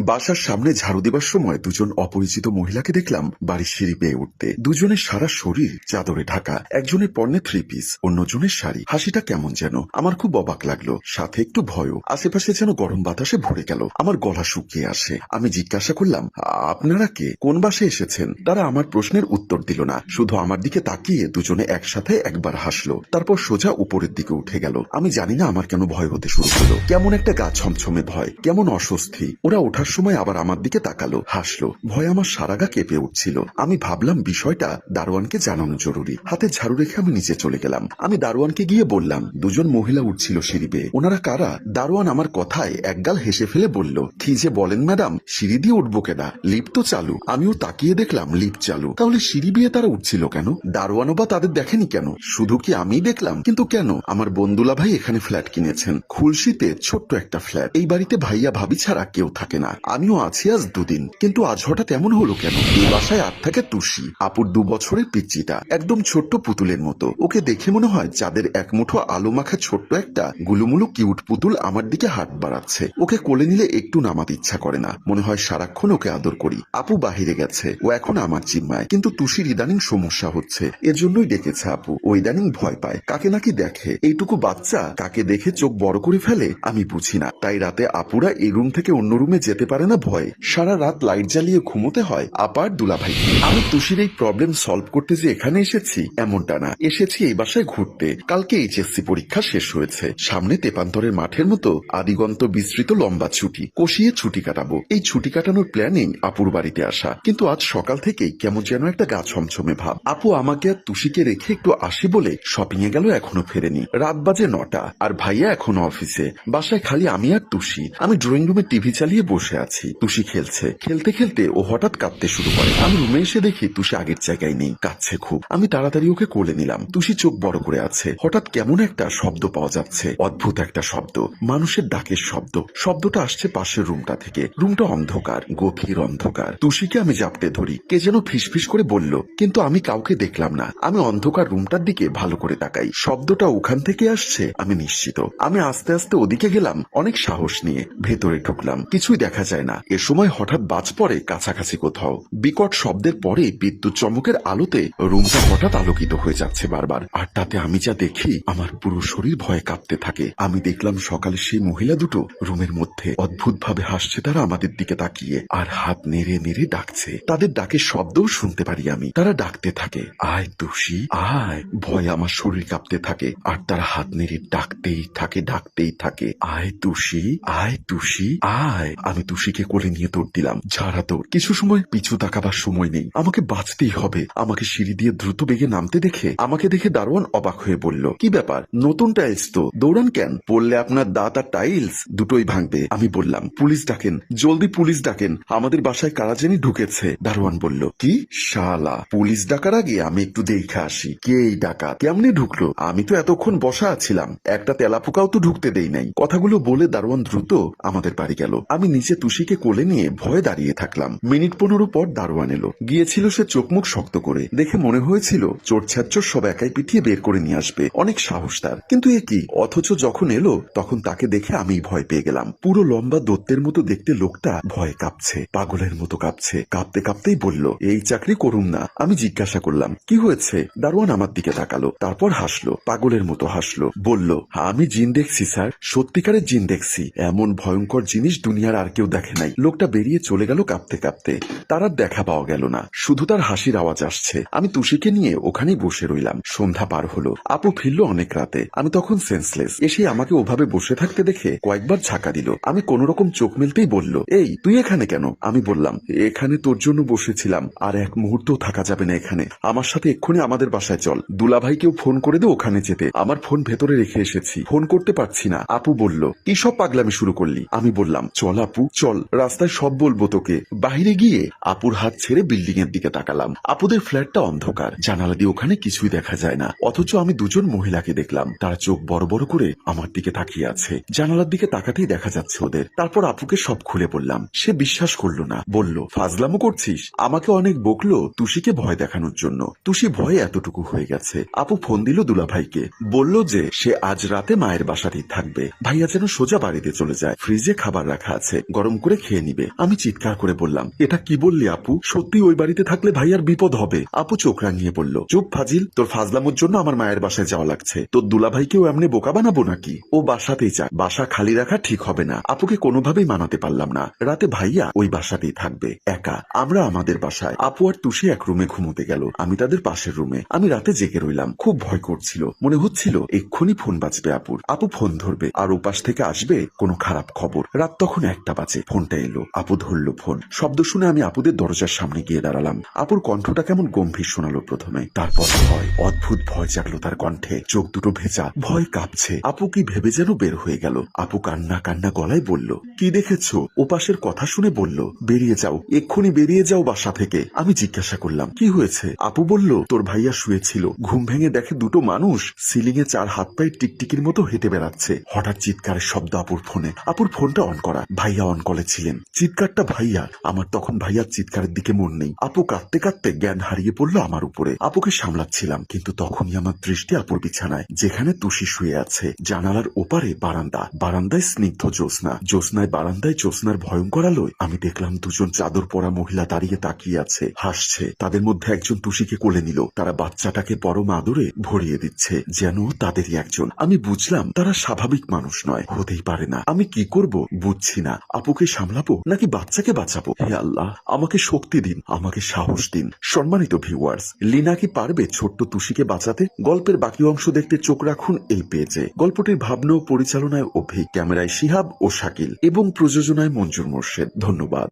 বাসার সামনে ঝাড়ু দেবার সময় দুজন অপরিচিত মহিলাকে দেখলাম বাড়ির সিঁড়ি বেয়ে উঠতে। দুজনের সারা শরীর চাদরে ঢাকা, একজনের পরনে 3 পিস, অন্যজনের শাড়ি। হাসিটা কেমন যেন আমার খুব অবাক লাগলো, সাথে একটু ভয়ও। আশেপাশে যেন গরম বাতাসে ভরে গেল, আমার গলা শুকিয়ে আসে। আমি জিজ্ঞাসা করলাম, আপনারা কে, কোন বাসে এসেছেন? তারা আমার প্রশ্নের উত্তর দিল না, শুধু আমার দিকে তাকিয়ে দুজনে একসাথে একবার হাসলো, তারপর সোজা উপরের দিকে উঠে গেল। আমি জানি না আমার কেন ভয় হতে শুরু হলো, কেমন একটা গা ছমছমে ভয়, কেমন অস্বস্তি। ওরা ওঠার সময় আবার আমার দিকে তাকালো, হাসলো। ভয় আমার সারা গা কেঁপে উঠছিল। আমি ভাবলাম বিষয়টা দারোয়ানকে জানানো জরুরি। হাতে ঝাড়ু রেখে আমি নিচে চলে গেলাম। আমি দারোয়ানকে গিয়ে বললাম, দুজন মহিলা উঠছিল সিঁড়ি বেয়ে, ওনারা কারা? দারোয়ান আমার কথায় একগাল হেসে ফেলে বলল, কি যে বলেন ম্যাডাম, সিঁড়ি দিয়ে উঠবো কেনা, লিফট তো চালু। আমিও তাকিয়ে দেখলাম লিফট চালু, তাহলে সিঁড়ি বেয়ে তারা উঠছিল কেন? দারোয়ানও বা তাদের দেখেনি কেন? শুধু কি আমি দেখলাম? কিন্তু কেন? আমার বন্ধুলা ভাই এখানে ফ্ল্যাট কিনেছেন, খুলশিতে ছোট্ট একটা ফ্ল্যাট। এই বাড়িতে ভাইয়া ভাবি ছাড়া কেউ থাকে না। আমিও আছি আজ 2 দিন, কিন্তু আজ হঠাৎ এমন হলো কেন? এই বাসায় আর থাকে তুষি, আপুর 2 বছরের পিচ্চিটা, একদম ছোট্ট পুতুলের মতো। ওকে দেখে মনে হয় চাঁদের এক মুঠো আলো মাখা ছোট্ট একটা গুলুমুলু কিউট পুতুল আমার দিকে হাত বাড়াচ্ছে। ওকে কোলে নিলে একটু নামাতে ইচ্ছা করে না, মনে হয় সারাক্ষণ ওকে আদর করি। আপু বাহিরে গেছে, ও এখন আমার জিম্মায়, কিন্তু তুষির ইদানিং সমস্যা হচ্ছে, এজন্যই ডেকেছে আপু। ও ইদানিং ভয় পায়, কাকে নাকি দেখে। এইটুকু বাচ্চা কাকে দেখে চোখ বড় করে ফেলে আমি বুঝি না। তাই রাতে আপুরা এই রুম থেকে অন্য রুমে যেতে পারে না ভয়, সারা রাত লাইট জ্বালিয়ে ঘুমোতে হয় আপার দুলাভাই। আমি তুষির এই প্রবলেম সলভ করতে যে এখানে এসেছি এমনটা না, এসেছি এই বাসায় ঘুরতে। কালকে এইচএসসি পরীক্ষা শেষ হয়েছে, সামনে তেপান্তরের মাঠের মতো আদিগন্ত বিস্তৃত লম্বা ছুটি, কষিয়ে ছুটি কাটাবো। এই ছুটি কাটানোর প্ল্যানিং আপুর বাড়িতে আসা, কিন্তু আজ সকাল থেকেই কেমন যেন একটা গা ছমছমে ভাব। আপু আমাকে আর তুষিকে রেখে একটু আসি বলে শপিং এ গেল, এখনো ফেরেনি। রাত বাজে 9টা, আর ভাইয়া এখনো অফিসে। বাসায় খালি আমি আর তুষি। আমি ড্রয়িং রুমে টিভি চালিয়ে বসে আছি, তুষি খেলছে। খেলতে খেলতে ও হঠাৎ কাঁদতে শুরু করে। আমি রুমে এসে দেখি তুষি আগের জায়গায় নেই, কাঁদছে খুব। আমি তাড়াতাড়ি ওকে কোলে নিলাম। তুষি চোখ বড় করে আছে। হঠাৎ কেমন একটা শব্দ পাওয়া যাচ্ছে, অদ্ভুত একটা শব্দ, মানুষের ডাকের শব্দ। শব্দটা আসছে পাশের রুমটা থেকে। রুমটা অন্ধকার, গভীর অন্ধকার। তুষিকে আমি জাপটে ধরি, কে যেন ফিসফিস করে বলল, কিন্তু আমি কাউকে দেখলাম না। আমি অন্ধকার রুমটার দিকে ভালো করে তাকাই, শব্দটা ওখান থেকে আসছে আমি নিশ্চিত। আমি আস্তে আস্তে ওদিকে গেলাম, অনেক সাহস নিয়ে ভেতরে ঢুকলাম। কিছুই দেখা যায় না। এ সময় হঠাৎ বাজ পড়ে কাছাকাছি কোথাও। বিকট শব্দের পরে বিদ্যুৎ চমকের আলোতে রুমটা হঠাৎ আলোকিত হয়ে যাচ্ছে বারবার। আর তাতে আমি যা দেখি, আমার পুরো শরীর ভয়ে কাঁপতে থাকে। আমি দেখলাম সকালে সেই মহিলা দুটো রুমের মধ্যে অদ্ভুত ভাবে হাসছে, তারা আমাদের দিকে তাকিয়ে আর হাত নেড়ে নেড়ে ডাকছে। তাদের ডাকের শব্দও শুনতে পারি আমি। তারা ডাকতে থাকে, আয় তুষি আয়। ভয়ে আমার শরীর কাঁপতে থাকে, আর তারা হাত নেড়ে ডাকতেই থাকে, ডাকতেই থাকে, আয় তুষি আয় তুষি আয়। আমি তুষিকে কোলে নিয়ে দৌড় দিলাম, ঝাড়া দৌড়। কিছু সময় পিছু তাকাবার সময় নেই, আমাকে বাঁচতেই হবে। আমাকে সিঁড়ি দিয়ে দ্রুত বেগে নামতে দেখে আমাকে দেখে দারোয়ান অবাক হয়ে বলল, কি ব্যাপার, নতুন টাইলস তো, দৌড়ান কেন? পড়লে আপনার দাঁত আর টাইলস দুটোই ভাঙবে। আমি বললাম, পুলিশ ডাকেন, জলদি পুলিশ ডাকেন, আমাদের বাসায় কারা জানি ঢুকেছে। দারোয়ান বলল, কি শালা, পুলিশ ডাকার আগে আমি একটু দেখে আসি কে এই ডাকাত, কেমনে ঢুকলো। আমি তো এতক্ষণ বসা আছিলাম, একটা তেলাপোকাও তো ঢুকতে দেই নাই। কথাগুলো বলে দারোয়ান দ্রুত আমাদের বাড়ি গেল। আমি নিচে তুষিকে কোলে নিয়ে ভয়ে দাঁড়িয়ে থাকলাম। মিনিট 15 পর দারোয়ান এলো। গিয়েছিল সে চোখ মুখ শক্ত করে, দেখে মনে হয়েছিল চোর ছাচ্চর সব একাই পিটিয়ে বের করে নিয়ে আসবে, অনেক সাহস তার। কিন্তু এ কি, অথচ যখন এলো তখন তাকে দেখে আমি ভয় পেয়ে গেলাম। পুরো লম্বা দত্তের মতো দেখতে লোকটা ভয়ে কাঁপছে, পাগলের মতো কাঁপছে। কাঁপতে কাঁপতেই বলল, এই চাকরি করুম না। আমি জিজ্ঞাসা করলাম, কি হয়েছে? দারোয়ান আমার দিকে তাকালো, তারপর হাসলো, পাগলের মতো হাসলো। বলল, আমি জিন দেখছি স্যার, সত্যিকারের জিন দেখছি। এমন ভয়ঙ্কর জিনিস দুনিয়ার আর কেউ দেখে নাই। লোকটা বেরিয়ে চলে গেল কাঁপতে কাঁপতে। তার আর দেখা পাওয়া গেল না, শুধু তার হাসির আওয়াজ আসছে। আমি তুষিকে নিয়ে ওখানেই বসে রইলাম। সন্ধ্যা পার হলো, আপু ফিরল অনেক রাতে। আমি তখন সেন্সলেস। এসে আমাকে ওভাবে বসে থাকতে দেখে কয়েকবার ঝাঁকা দিল। আমি কোন রকম চোখ মেলতেই বলল, এই তুই এখানে কেন? আমি বললাম, এখানে তোর জন্য বসেছিলাম, আর এক মুহূর্তও থাকা যাবে না এখানে। আমার সাথে এক্ষুনি আমাদের বাসায় চল। দুলাভাইকেও ফোন করে দে ওখানে যেতে। আমার ফোন ভেতরে রেখে এসেছি, ফোন করতে পারছি না। আপু বলল, কি সব পাগলামি শুরু করলি? আমি বললাম, চল আপু চল, রাস্তায় সব বলবো তোকে। বাহিরে গিয়ে আপুর হাত ছেড়ে বিল্ডিং এর দিকে তাকালাম। আপুদের ফ্ল্যাটটা অন্ধকার, জানালা দিয়ে ওখানে কিছুই দেখা যায় না। অথচ আমি দুজন মহিলাকে দেখলাম, তারা চোখ বড় বড় করে আমার দিকে তাকিয়ে আছে। জানালার দিকে তাকাতেই দেখা যাচ্ছে ওদের। তারপর আপুকে সব খুলে বললাম। সে বিশ্বাস করলো না, বলল, ফাজলামো করছিস। আমাকে অনেক বকলো তুষিকে ভয় দেখানোর জন্য। তুষি ভয়ে এতটুকু হয়ে গেছে। আপু ফোন দিল দুলাভাইকে, বলল যে সে আজ রাতে মায়ের বাসাতেই থাকবে। ভাইয়া যেন সোজা বাড়িতে চলে যায়। ফ্রিজে খাবার রাখা আছে, গরম গরম করে খেয়ে নিবে। আমি চিৎকার করে বললাম, এটা কি বললি আপু? সত্যি ওই বাড়িতে থাকলে ভাইয়ার বিপদ হবে। আপু চোখ রাঙিয়ে বলল, চুপ ফাজিল, তোর ফাজলামোর জন্য আমার মায়ের বাসায় যাওয়া লাগছে। তোর দুলাভাইকেও এমনি বোকা বানাবো নাকি? ও বাসাতেই যাক, বাসা খালি রাখা ঠিক হবে না। আপুকে কোনোভাবেই মানাতে পারলাম না। রাতে ভাইয়া ওই বাসাতেই থাকবে একা, আমরা আমাদের বাসায়। আপু আর তুষি এক রুমে ঘুমোতে গেল, আমি তাদের পাশের রুমে। আমি রাতে জেগে রইলাম, খুব ভয় করছিল। মনে হচ্ছিল এক্ষুনি ফোন বাজবে আপুর, আপু ফোন ধরবে আর ওপাশ থেকে আসবে কোনো খারাপ খবর। রাত তখন 1টা বাজে, ফোনটা এলো। আপু ধরলো ফোন। শব্দ শুনে আমি আপুদের দরজার সামনে গিয়ে দাঁড়ালাম। আপুর কণ্ঠটা কেমন গম্ভীর শোনালো প্রথমে, তারপর ভয়, অদ্ভুত ভয় জাগলো তার কণ্ঠে। চোখ দুটো ভেজা, ভয় কাঁপছে। আপু কি ভেবে যেন বের হয়ে গেল। আপু কান্না কান্না গলায় বলল, কি দেখেছো? ওপাশের কথা শুনে বলল, বেরিয়ে যাও, এক্ষুনি বেরিয়ে যাও বাসা থেকে। আমি জিজ্ঞাসা করলাম, কি হয়েছে? আপু বলল, তোর ভাইয়া শুয়েছিল, ঘুম ভেঙে দেখে দুটো মানুষ সিলিং এ 4 হাত পায়ে টিকটিকির মতো হেঁটে বেড়াচ্ছে। হঠাৎ চিৎকারের শব্দ আপুর ফোনে। আপুর ফোনটা অন করা, ভাইয়া অন কলে ছিলেন। চিৎকারটা ভাইয়ার। আমার তখন ভাইয়ার চিৎকারের দিকে মন নেই। আপু কাঁদতে কাঁদতে জ্ঞান হারিয়ে পড়লো আমার উপরে। আপুকে সামলাচ্ছিলাম, কিন্তু তখনই আমার দৃষ্টি আপুর বিছানায়, যেখানে তুষি শুয়ে আছে। জানালার ওপারে বারান্দা, বারান্দায় স্নিগ্ধ জ্যোৎস্না, জ্যোৎস্নায় বারান্দায় জ্যোৎস্নার ভয়ঙ্কর আলোয় আমি দেখলাম দুজন চাদর পরা মহিলা দাঁড়িয়ে তাকিয়ে আছে, হাসছে। তাদের মধ্যে একজন তুষিকে কোলে নিল, তারা বাচ্চাটাকে পরম আদরে ভরিয়ে দিচ্ছে, যেন তাদেরই একজন। আমি বুঝলাম তারা স্বাভাবিক মানুষ নয়, হতেই পারে না। আমি কি করব বুঝছি না। আপুকে সামলাবো নাকি বাচ্চাকে বাঁচাবো? হে আল্লাহ, আমাকে শক্তি দিন, আমাকে সাহস দিন। সম্মানিত ভিউয়ার্স, লীনা কি পারবে ছোট্ট তুষিকে বাঁচাতে? গল্পের বাকি অংশ দেখতে চোখ রাখুন এই পেজে। গল্পটির ভাবনা ও পরিচালনায় অভি, ক্যামেরায় শিহাব ও শাকিল এবং প্রযোজনায় মঞ্জুর মোর্শেদ। ধন্যবাদ।